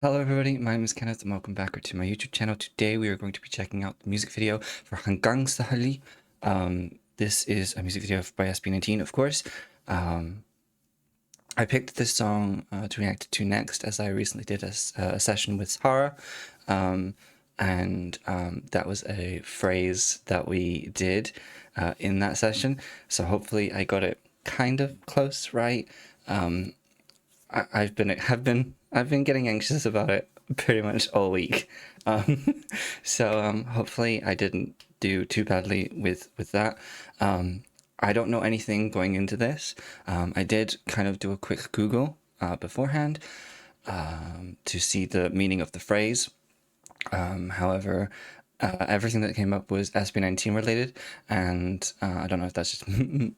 Hello everybody, my name is Kenneth and welcome back to my YouTube channel. Today we are going to be checking out the music video for Hanggang Sa Huli. This is a music video by SB19, of course. I picked this song to react to next as I recently did a session with Sahara. That was a phrase that we did in that session. So hopefully I got it kind of close right. I've been getting anxious about it pretty much all week. Hopefully I didn't do too badly with that. I don't know anything going into this. I did kind of do a quick Google beforehand to see the meaning of the phrase. However, everything that came up was SB19 related, and I don't know if that's just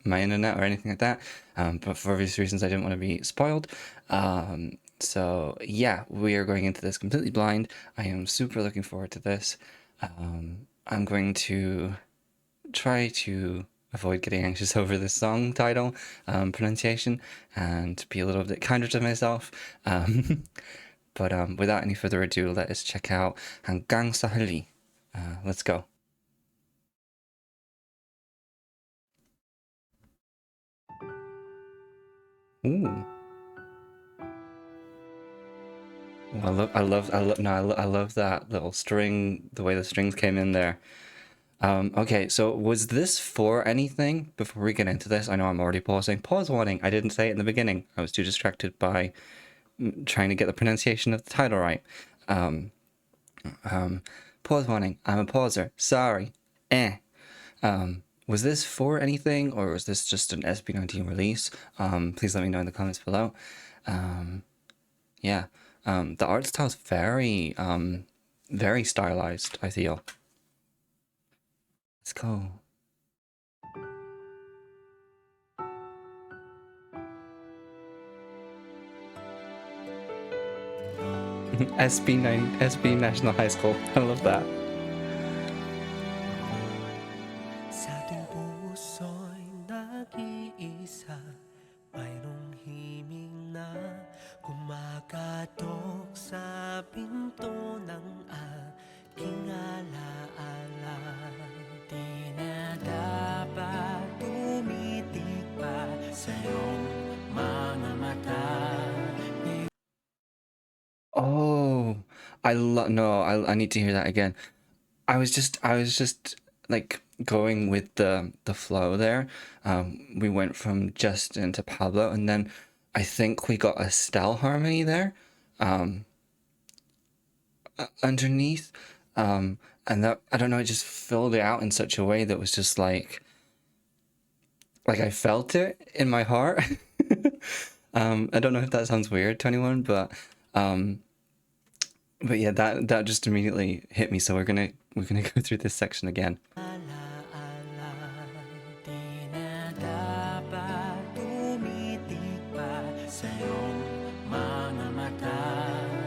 my internet or anything like that, but for obvious reasons I didn't want to be spoiled. So yeah, we are going into this completely blind. I am super looking forward to this. I'm going to try to avoid getting anxious over the song title pronunciation and be a little bit kinder to myself. But without any further ado, let us check out Hanggang Sa Huli. Let's go. Ooh. I love that little string, the way the strings came in there. Okay, so was this for anything before we get into this? I know I'm already pausing. Pause warning. I didn't say it in the beginning. I was too distracted by trying to get the pronunciation of the title right. Pause warning. I'm a pauser. Sorry. Was this for anything or was this just an SB19 release? Please let me know in the comments below. Yeah. The art style is very stylized, I feel. Let's go. SB National High School. I love that. Sa ating puso'y nag-iisa, mayroong himig na kumakatok sa pinto ng aking alaala. Di na dapat tumitig pa sa iyong mga mata. Oh, I need to hear that again. I was just like going with the flow there. We went from Justin to Pablo, and then I think we got a Estelle harmony there, underneath. And that, I don't know, it just filled it out in such a way that was just like I felt it in my heart. I don't know if that sounds weird to anyone, but yeah, that just immediately hit me. So we're gonna go through this section again.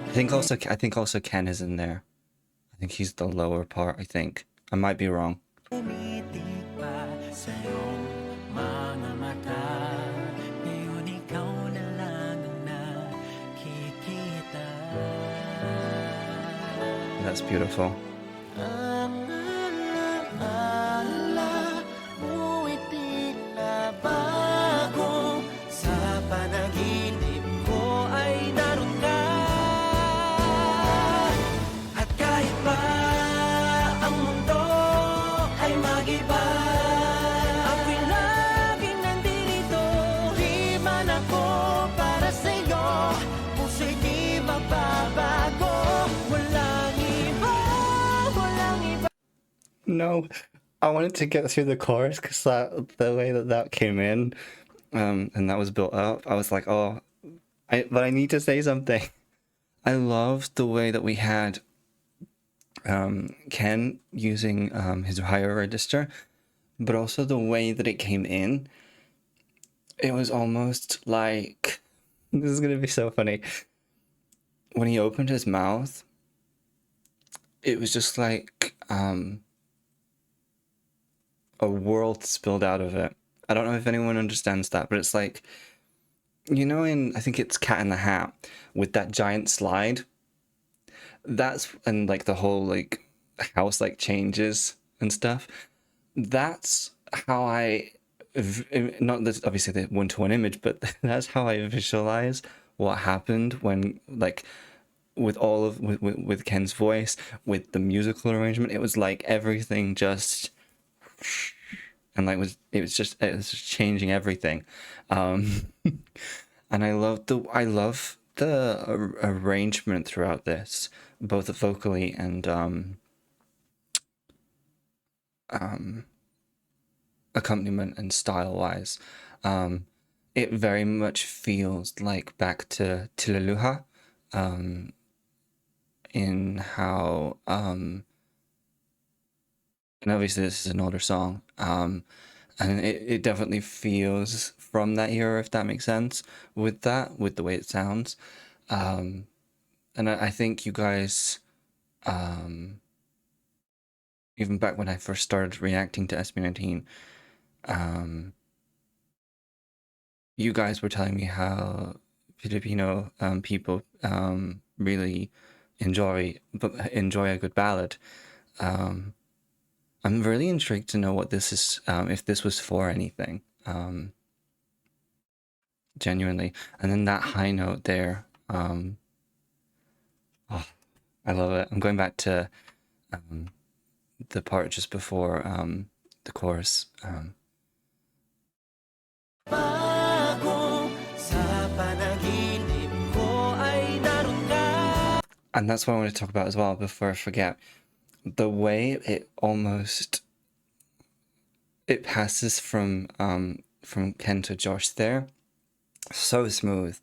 I think also Ken is in there. I think he's the lower part, I think. I might be wrong. That's beautiful. No, I wanted to get through the chorus because the way that came in, and that was built up. I was like, oh, but I need to say something. I loved the way that we had Ken using his higher register, but also the way that it came in. It was almost like, this is gonna be so funny. When he opened his mouth, it was just like a world spilled out of it. I don't know if anyone understands that, but it's like, you know, I think it's Cat in the Hat with that giant slide that's and like the whole like house like changes and stuff. That's how not this obviously the one-to-one image, but that's how I visualize what happened when like with all of with Ken's voice, with the musical arrangement. It was like everything just and like it was just changing everything. Um and I love the arrangement throughout this, both vocally and um accompaniment and style wise. Um, it very much feels like back to Tilaluha, um, in how, and obviously this is an older song, and it definitely feels from that era, if that makes sense, with that, with the way it sounds. Um, and I think you guys, um, even back when I first started reacting to SB19, um, you guys were telling me how Filipino people really enjoy a good ballad. Um, I'm really intrigued to know what this is, if this was for anything, genuinely. And then that high note there, oh, I love it. I'm going back to um, the part just before the chorus. Bago sa panaginip ko ay naroon ka. And that's what I want to talk about as well before I forget. The way it passes from Ken to Josh there, so smooth.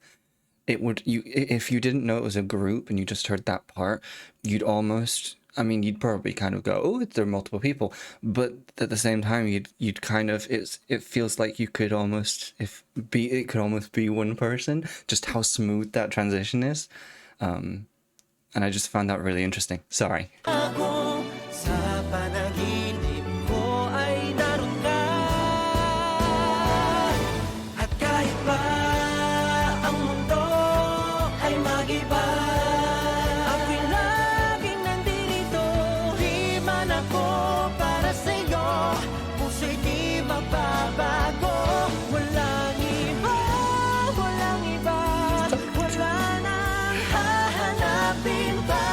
It would you if you didn't know it was a group and you just heard that part, you'd almost I mean you'd probably kind of go, oh, there are multiple people, but at the same time you'd kind of it feels like you could almost if be it could almost be one person, just how smooth that transition is. And I just found that really interesting. Sorry. Bago sa panaginip ko ay naroon ka. At kahit pa ang mundo ay mag-iba, ako'y laging nandito. Di man ako para sa'yo, puso'y di magbabago. Walang iba, walang iba, wala nang hahanapin pa.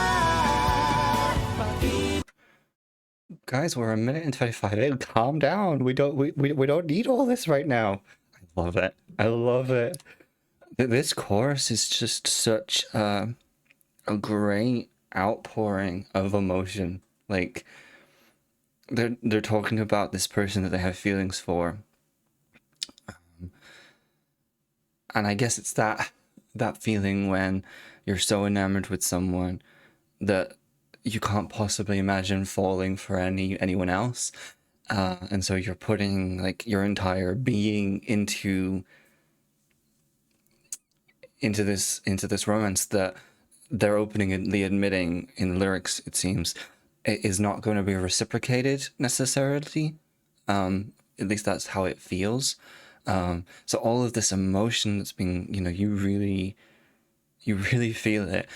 Guys, we're a minute and 25 in. Calm down. We don't need all this right now. I love it. I love it. This chorus is just such a great outpouring of emotion. Like they're talking about this person that they have feelings for. And I guess it's that feeling when you're so enamored with someone that you can't possibly imagine falling for anyone else. And so you're putting like your entire being into this romance that they're openly admitting in the lyrics, it seems, is not going to be reciprocated necessarily. At least that's how it feels. So all of this emotion that's being, you really feel it,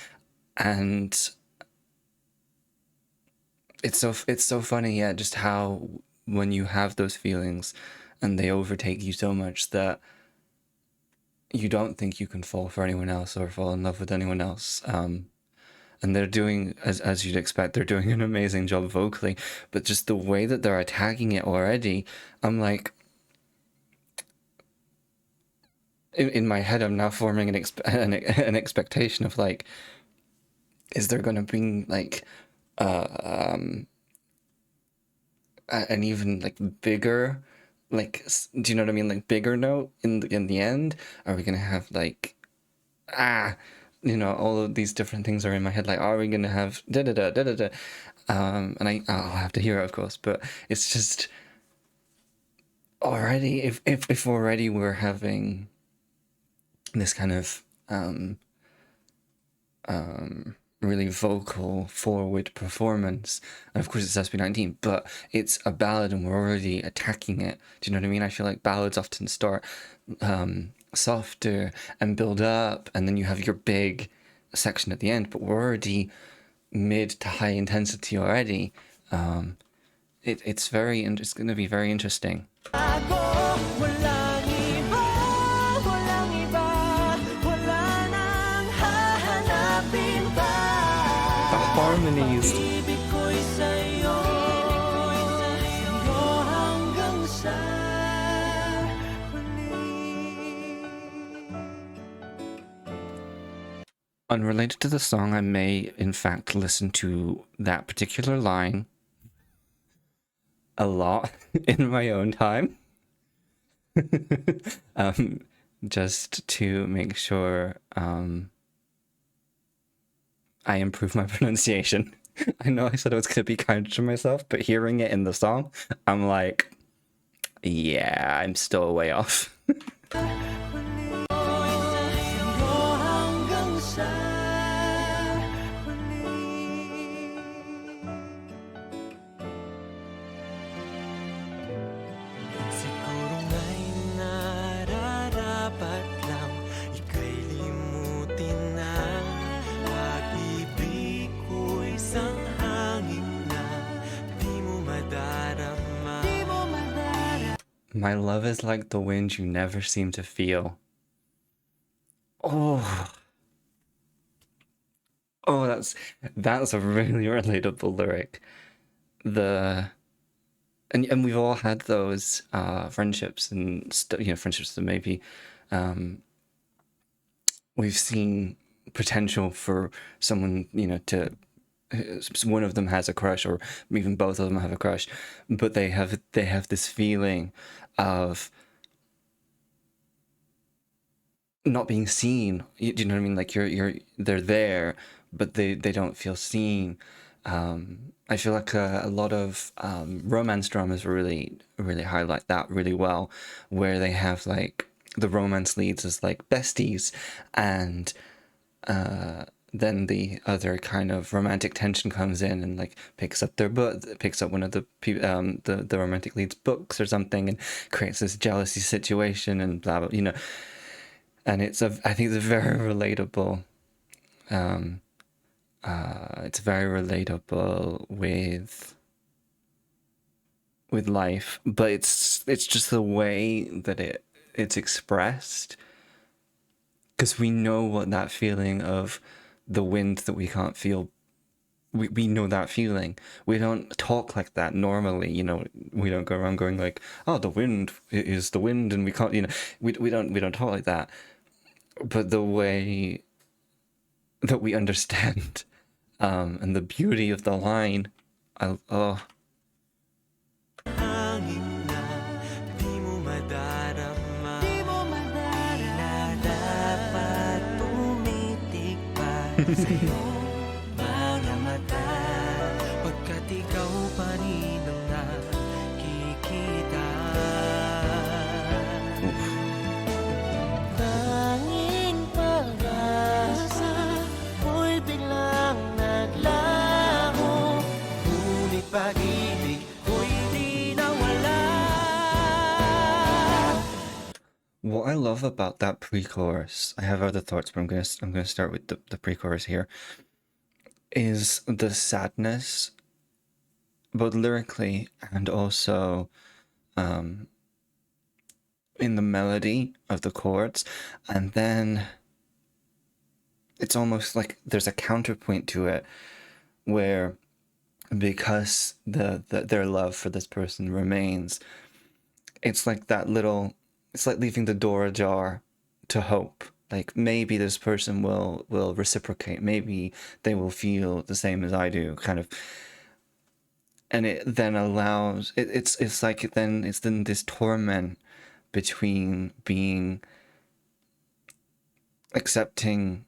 and it's so funny, yeah, just how when you have those feelings and they overtake you so much that you don't think you can fall for anyone else or fall in love with anyone else. And they're doing, as you'd expect, they're doing an amazing job vocally, but just the way that they're attacking it already, I'm like, in my head, I'm now forming an expectation of like, is there going to be like an even like bigger, like, do you know what I mean, like bigger note in the end? Are we gonna have like all of these different things are in my head, like, are we gonna have da da da da da da? And I'll have to hear it, of course, but it's just already, if already we're having this kind of really vocal forward performance, and of course it's SB19, but it's a ballad and we're already attacking it. Do you know what I mean? I feel like ballads often start softer and build up, and then you have your big section at the end, but we're already mid to high intensity already. It's it's going to be very interesting. Ako, walang iba, walang iba, wala nang hahanapin pa. The harmonies. Ibig ko'y sa'yo, sa'yo hanggang sa huli. Unrelated to the song, I may in fact listen to that particular line a lot in my own time. Just to make sure I improve my pronunciation. I know I said I was going to be kind to myself, but hearing it in the song, I'm like, yeah, I'm still way off. Siguro nga'y nararapat lang ika'y limutin na pag-ibig ko'y isang hangin na di mo madarama. My love is like the wind you never seem to feel. Oh. Oh, that's a really relatable lyric. And we've all had those friendships and friendships that maybe we've seen potential for someone, to one of them has a crush, or even both of them have a crush, but they have this feeling of not being seen. You know what I mean? Like they're there, but they don't feel seen. I feel like a lot of romance dramas really highlight that really well, where they have like the romance leads as like besties, and then the other kind of romantic tension comes in and like picks up one of the romantic lead's books or something, and creates this jealousy situation and blah blah, and I think it's very relatable. It's very relatable with life, but it's just the way that it's expressed, because we know what that feeling of the wind that we can't feel. We know that feeling. We don't talk like that normally, we don't go around going like, oh, the wind is the wind and we can't, we don't talk like that. But the way that we understand and the beauty of the line, oh. Hangin na di mo madarama, di na dapat tumitig pa sa'yo mga mata, pagkat ikaw pa rin ang nakikita. Tanging pag-asa ko'y biglang naglaho, ngunit pag-ibig ko'y di nawala. What I love about that pre-chorus, I have other thoughts, but I'm gonna start with the pre-chorus here, is the sadness, both lyrically and also in the melody of the chords, and then it's almost like there's a counterpoint to it, where because their love for this person remains, it's like it's like leaving the door ajar to hope. Like maybe this person will reciprocate. Maybe they will feel the same as I do, kind of. And it then allows it's like it's then this torment between being accepting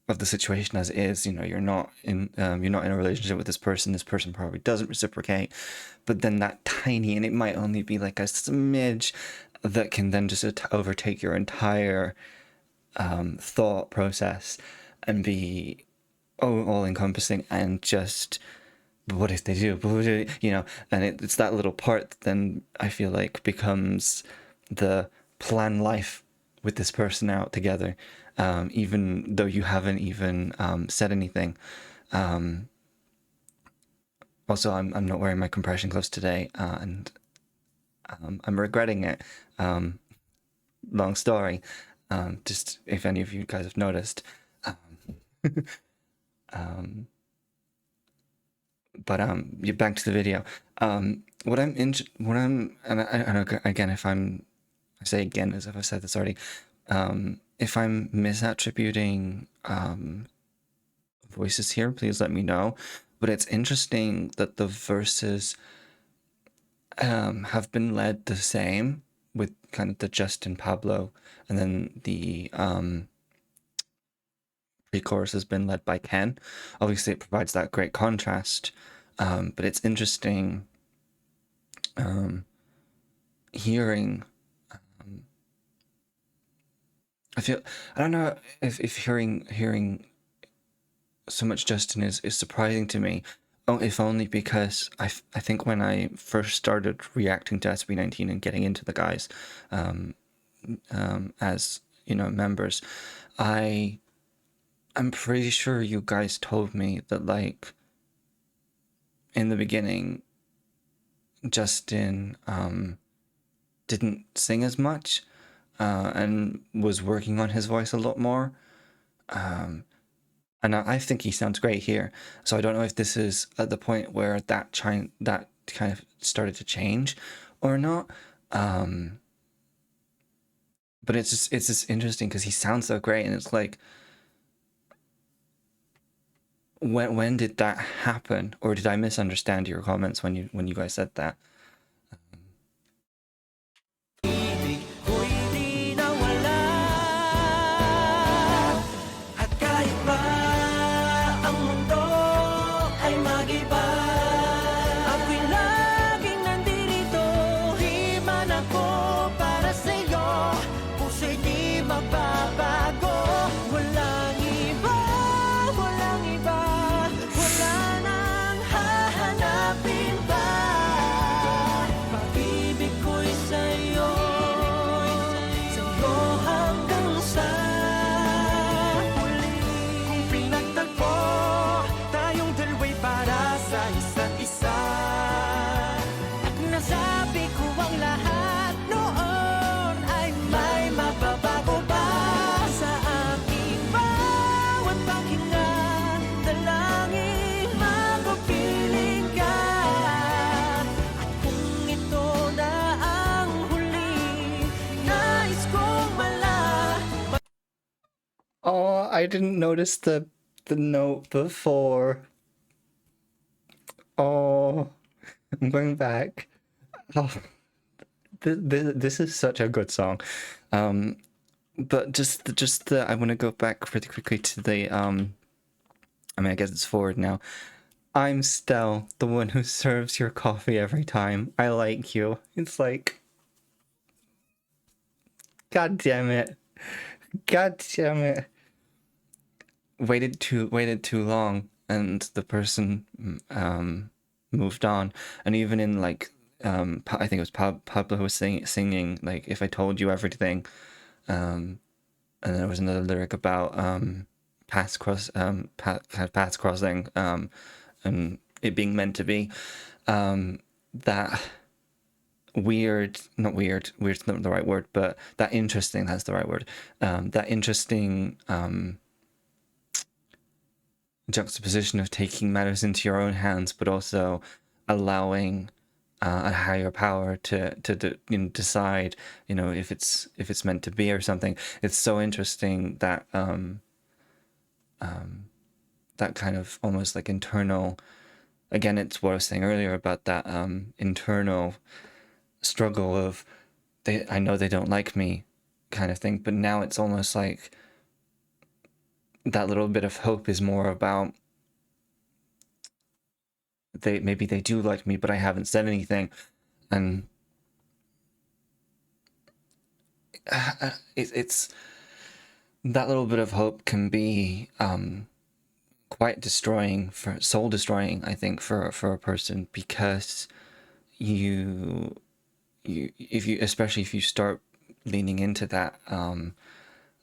of the situation as it is. You're not in a relationship with this person. This person probably doesn't reciprocate, but then that tiny, and it might only be like a smidge, that can then just overtake your entire thought process and be all encompassing, and just, but what if they do? And it's that little part that then I feel like becomes the plan life with this person out together, even though you haven't even said anything. Also, I'm not wearing my compression gloves today, and I'm regretting it. Um, Long story. Just if any of you guys have noticed. Um, but you back to the video. And again, if I say again as if I said this already. If I'm misattributing voices here, please let me know. But it's interesting that the verses have been led the same, with kind of the Justin Pablo, and then the pre-chorus has been led by Ken. Obviously, it provides that great contrast, but it's interesting hearing. I don't know if hearing so much Justin is surprising to me. Oh, if only because I think when I first started reacting to SB19 and getting into the guys, as you know, members, I'm pretty sure you guys told me that, like, in the beginning, Justin didn't sing as much, and was working on his voice a lot more. And I think he sounds great here. So I don't know if this is at the point where that kind of started to change or not. But it's just interesting because he sounds so great, and it's like, when did that happen, or did I misunderstand your comments when you guys said that? Ibig ko'y di nawala. At kahit pa ang mundo ay mag-iba, ako'y laging nandito. Himan ako para sa'yo, puso'y di magbabago. Walang iba, walang iba, wala nang hahanapin pa. Pag-ibig ko'y sa'yo, sa'yo hanggang sa huli. Kung pinagtagpo tayong dalawa'y para sa isa't isa, at nasabi ko ang lahat noon, ay may mababago ba sa aking bawat paghinga? Dalangin magupiling ka, at kung ito na ang huli, nais kong Oh, I didn't notice the note before. Oh, I'm going back. Oh, this is such a good song. But I want to go back really quickly to the I mean, I guess it's forward now. I'm Stell, the one who serves your coffee every time. I like you. It's like, God damn it. God damn it. Waited too long, and the person moved on. And even in, like, I think it was Pablo was singing, like, if I told you everything, and then there was another lyric about paths crossing, and it being meant to be. That weird's not the right word, but that interesting, that's the right word. That interesting juxtaposition of taking matters into your own hands, but also allowing a higher power to decide, if it's meant to be or something. It's so interesting that that kind of almost like internal. Again, it's what I was saying earlier about that internal struggle of, I know they don't like me, kind of thing. But now it's almost like that little bit of hope is more about, maybe they do like me, but I haven't said anything. And it's that little bit of hope can be quite destroying, soul destroying, I think, for a person, because especially if you start leaning into that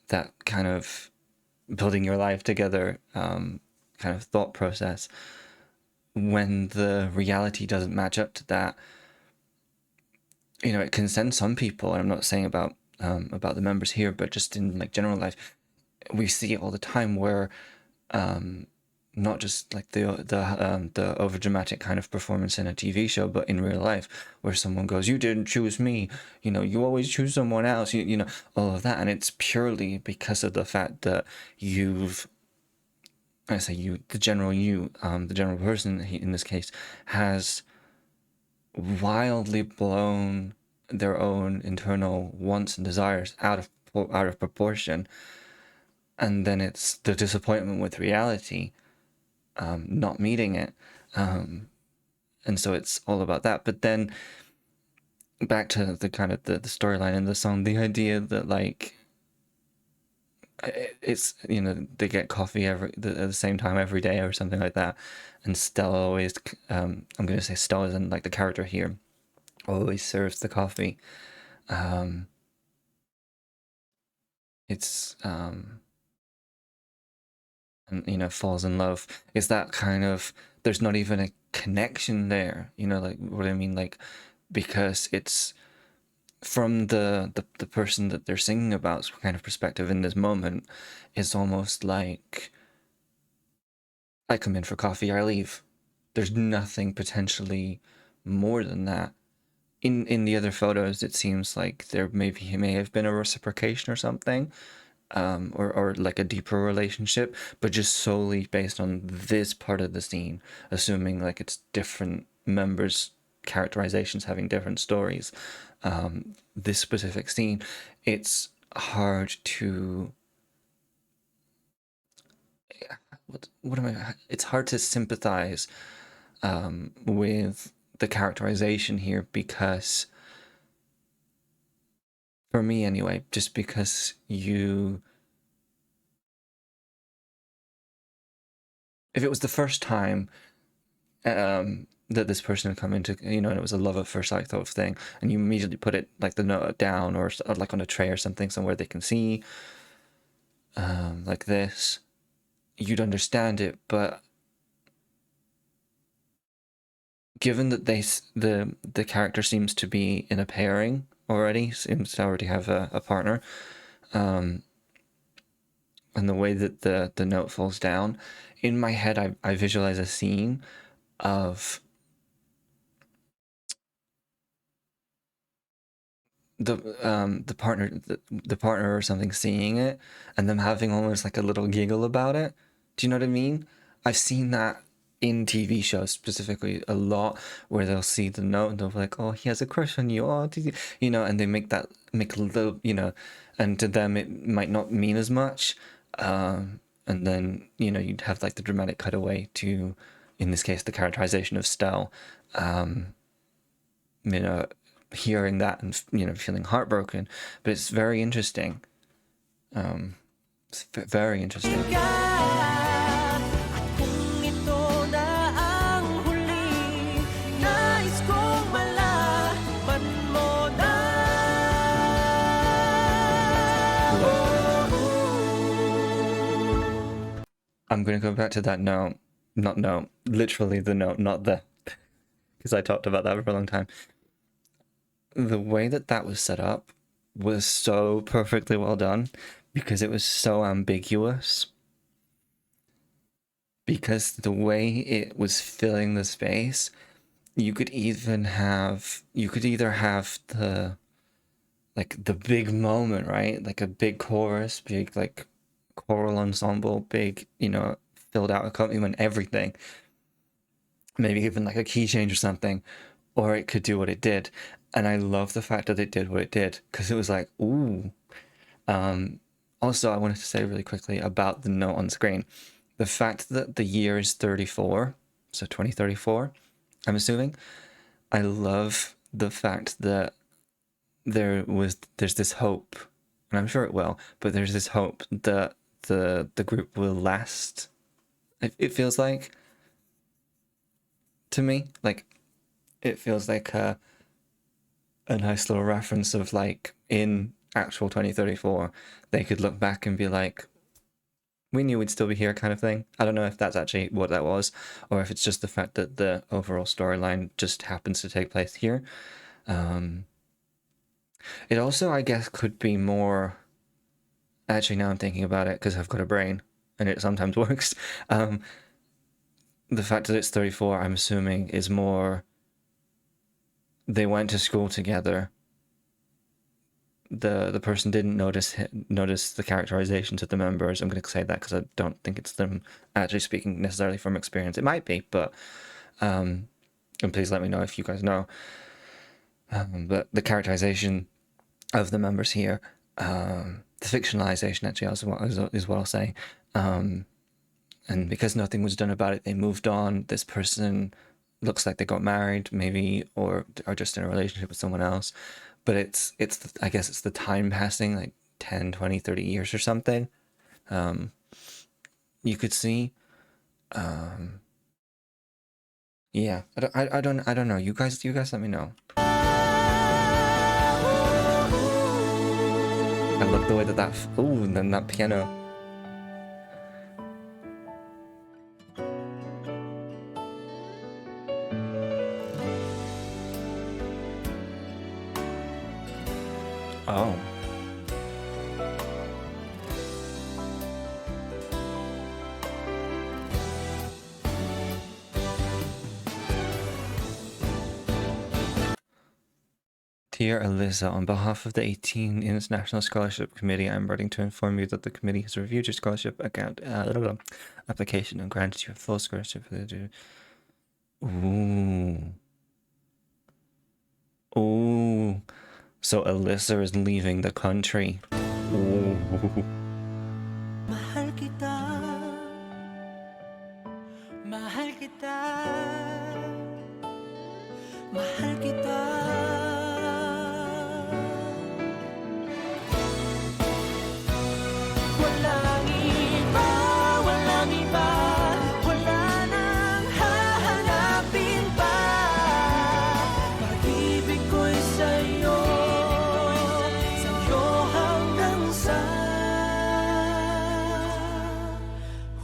that kind of building your life together kind of thought process, when the reality doesn't match up to that, you know, it can send some people, and I'm not saying about the members here, but just in like general life, we see it all the time where not just like the over dramatic kind of performance in a TV show, but in real life, where someone goes, "You didn't choose me," you know, "You always choose someone else," you know, all of that, and it's purely because of the fact that you've, I say you, the general person in this case, has wildly blown their own internal wants and desires out of proportion, and then it's the disappointment with reality, not meeting it, and so it's all about that. But then back to the kind of the storyline in the song, the idea that like it's, you know, they get coffee at the same time every day or something like that, and Stella always, I'm gonna say Stella isn't like the character here, always serves the coffee. It's and you know, falls in love. It's that kind of, there's not even a connection there, you know, like what I mean, like, because it's from the person that they're singing about's kind of perspective in this moment. It's almost like, I come in for coffee, I leave. There's nothing potentially more than that. In the other photos, it seems like there may have been a reciprocation or something, or like a deeper relationship, but just solely based on this part of the scene, assuming like it's different members' characterizations having different stories. This specific scene, it's hard to, what am I? It's hard to sympathize with the characterization here, because for me anyway, just because if it was the first time that this person had come into, you know, and it was a love at first sight sort of thing, and you immediately put it like the note down, or like on a tray or something somewhere they can see, like this, you'd understand it. But given that the character seems to be in a pairing already, seems to already have a partner, and the way that the note falls down, in my head I visualize a scene of the partner or something seeing it, and them having almost like a little giggle about it. Do you know what I mean? I've seen that in TV shows specifically a lot, where they'll see the note and they'll be like, "Oh, he has a crush on you," "Oh, did you know," and they make a little, you know, and to them it might not mean as much, and then, you know, you'd have like the dramatic cutaway to, in this case, the characterization of Stell, you know, hearing that and, you know, feeling heartbroken. But it's very interesting. It's very interesting. At kung ito na ang huli, nais kong malaman mo na. I'm going to go back to that note. Not note, literally the note, not the, because I talked about that for a long time. The way that that was set up was so perfectly well done, because it was so ambiguous. Because the way it was filling the space, you could either have the, like the big moment, right? Like a big chorus, big like choral ensemble, big, you know, filled out accompaniment, everything. Maybe even like a key change or something, or it could do what it did. And I love the fact that it did what it did, because it was like, ooh. Also, I wanted to say really quickly about the note on screen. The fact that the year is 34, so 2034, I'm assuming. I love the fact that there's this hope, and I'm sure it will, but there's this hope that the group will last. It feels like, to me, like, it feels like a nice little reference of like, in actual 2034, they could look back and be like, we knew we'd still be here kind of thing. I don't know if that's actually what that was, or if it's just the fact that the overall storyline just happens to take place here. It also, I guess, could be more. Actually, now I'm thinking about it because I've got a brain and it sometimes works. The fact that it's 34, I'm assuming, is more. They went to school together. The person didn't notice the characterizations of the members. I'm going to say that because I don't think it's them actually speaking necessarily from experience. It might be, but and please let me know if you guys know. But the characterization of the members here, the fictionalization actually is what I'll say. And because nothing was done about it, they moved on. This person looks like they got married, maybe, or are just in a relationship with someone else. But I guess it's the time passing, like 10, 20, 30 years or something. You could see. Yeah, I don't know. You guys let me know. I love the way that ooh, and then that piano. Oh. Dear Alyssa, on behalf of the 18 International Scholarship Committee, I'm writing to inform you that the committee has reviewed your scholarship application and granted you a full scholarship. Ooh. Ooh. So Alyssa is leaving the country. Ooh. Mahal kita, mahal kita, mahal kita. Walang iba, walang iba, wala nang hahanapin pa. Pag-ibig ko'y sa'yo, sa'yo hanggang sa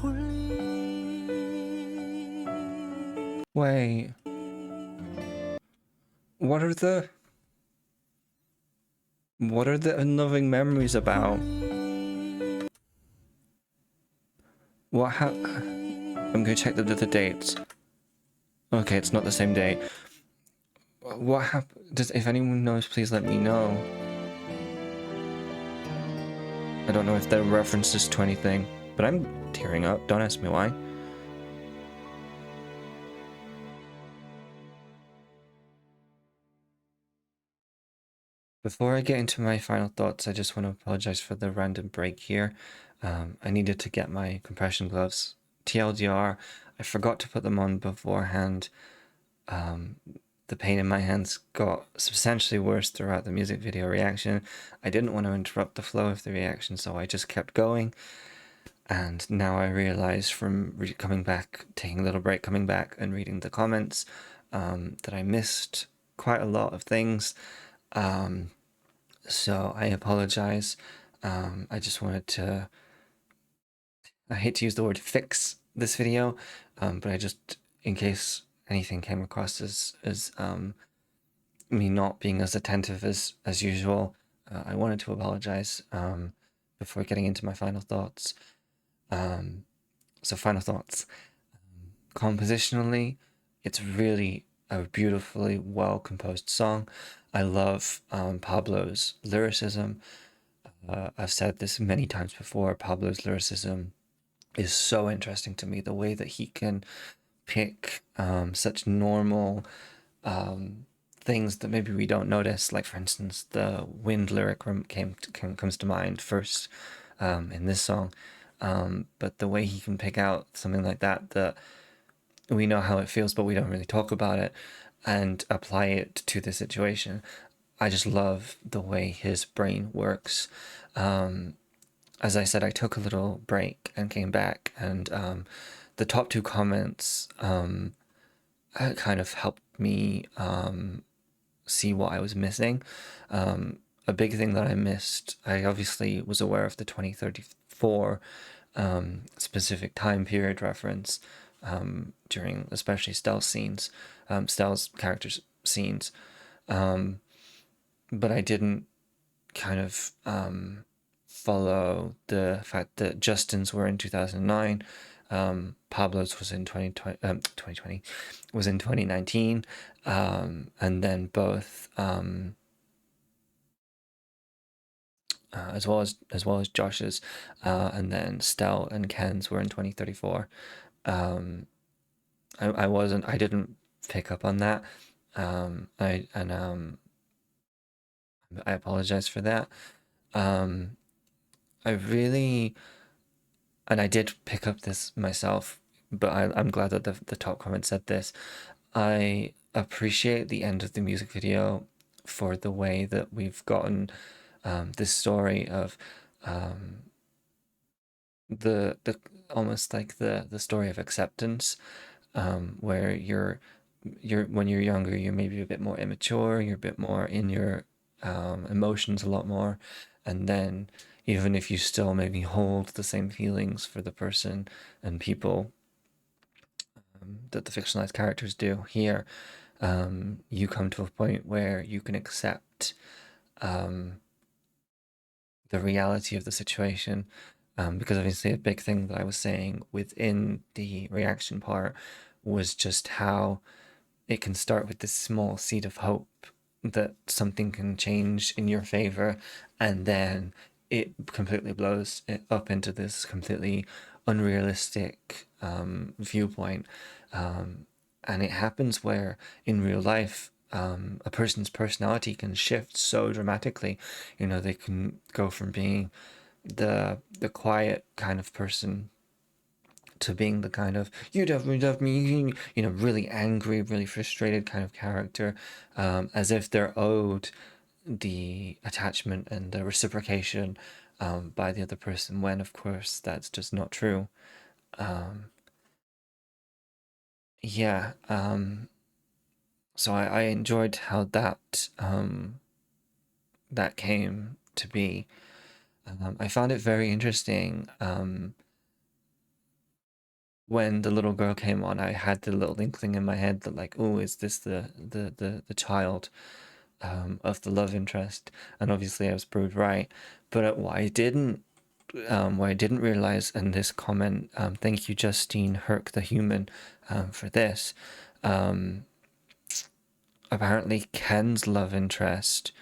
huli. Wait. What are the unloving memories about? What I'm gonna check the dates. Okay, it's not the same day. What happened? If anyone knows, please let me know. I don't know if that references to anything, but I'm tearing up. Don't ask me why. Before I get into my final thoughts, I just want to apologize for the random break here. I needed to get my compression gloves. TLDR, I forgot to put them on beforehand. The pain in my hands got substantially worse throughout the music video reaction. I didn't want to interrupt the flow of the reaction, so I just kept going. And now I realize from coming back, taking a little break, coming back and reading the comments, that I missed quite a lot of things. So I apologize. I just wanted to, I hate to use the word fix this video, but I just, in case anything came across as me not being as attentive as usual, I wanted to apologize before getting into my final thoughts. So final thoughts. Compositionally, it's really a beautifully well-composed song. I love Pablo's lyricism. I've said this many times before. Pablo's lyricism is so interesting to me. The way that he can pick such normal things that maybe we don't notice. Like, for instance, the wind lyric comes to mind first in this song. But the way he can pick out something like that we know how it feels, but we don't really talk about it, and apply it to the situation. I just love the way his brain works. As I said, I took a little break and came back, and the top two comments kind of helped me see what I was missing. A big thing that I missed, I obviously was aware of the 2034 specific time period reference during especially Stell's scenes, Stell's characters' scenes. Um, but I didn't kind of follow the fact that Justin's were in 2009, Pablo's was in 2020 was in 2019, and then both as well as Josh's, and then Stell and Ken's were in 2034. Um, I didn't pick up on that. I apologize for that. Um, I really, and I did pick up this myself, but I'm glad that the top comment said this. I appreciate the end of the music video for the way that we've gotten this story of um, the almost like the story of acceptance, where you're when you're younger, you're maybe a bit more immature, you're a bit more in your emotions a lot more, and then even if you still maybe hold the same feelings for the person and people that the fictionalized characters do here, you come to a point where you can accept um, the reality of the situation. Because obviously, a big thing that I was saying within the reaction part was just how it can start with this small seed of hope that something can change in your favor, and then it completely blows it up into this completely unrealistic viewpoint. And it happens where in real life, a person's personality can shift so dramatically. They can go from being the quiet kind of person to being the kind of "you definitely love me," really angry, really frustrated kind of character, as if they're owed the attachment and the reciprocation by the other person, when of course that's just not true. Um, yeah, so I enjoyed how that came to be. I found it very interesting. When the little girl came on, I had the little inkling in my head that, like, oh, is this the child of the love interest? And obviously, I was proved right. But what I didn't realize in this comment, thank you, Justine Herc the human, for this. Um, Apparently, Ken's love interest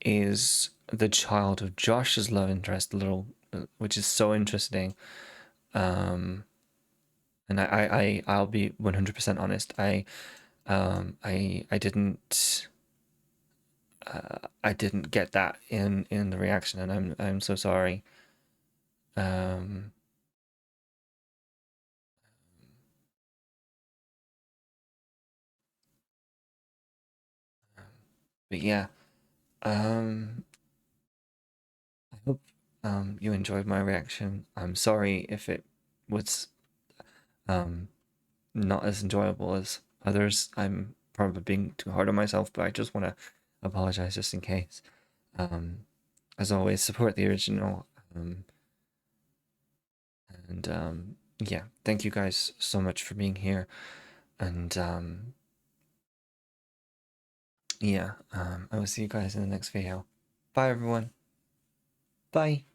is the child of Josh's love interest, the little, which is so interesting. Um, and I'll be 100% honest. I didn't get that in the reaction, and I'm so sorry. Um, but yeah, um, I hope you enjoyed my reaction. I'm sorry if it was um not as enjoyable as others. I'm probably being too hard on myself, but I just want to apologize just in case. Um, as always, support the original. And yeah, thank you guys so much for being here. And yeah, I will see you guys in the next video. Bye, everyone. Bye.